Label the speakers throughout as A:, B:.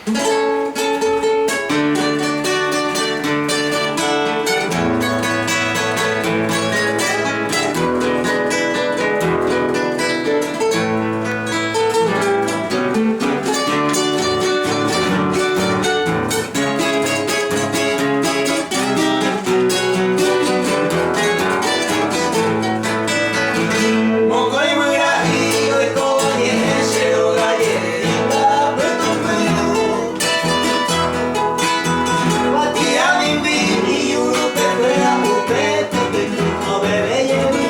A: Mokoi guyraí, hoy con ñeño, gallería, puerto medio. Batia mimbi, uno te fuera, upe, no bebe llevi.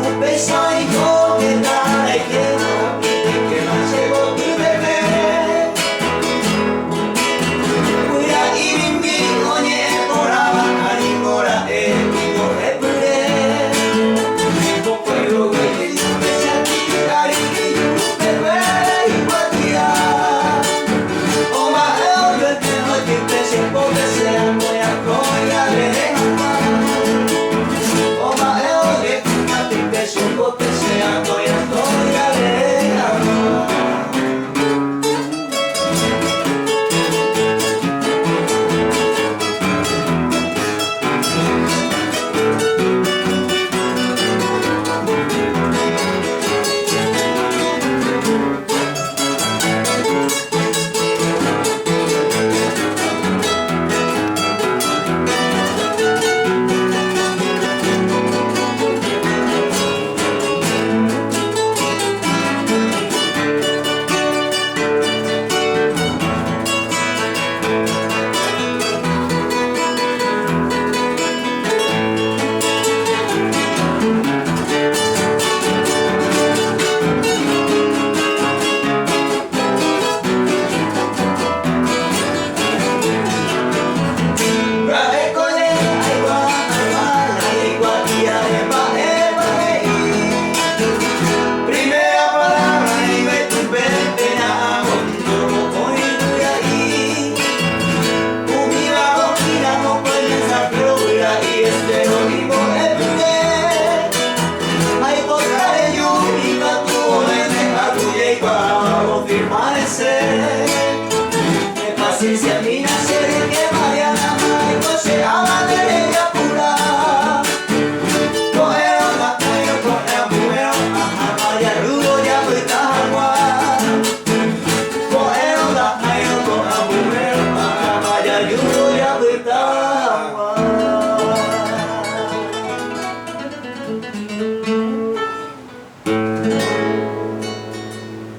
A: Un beso y con que nada y que más llegó tu bebé. Guyraí mimbi, oñe, moraba, animora, no repure. Paciencia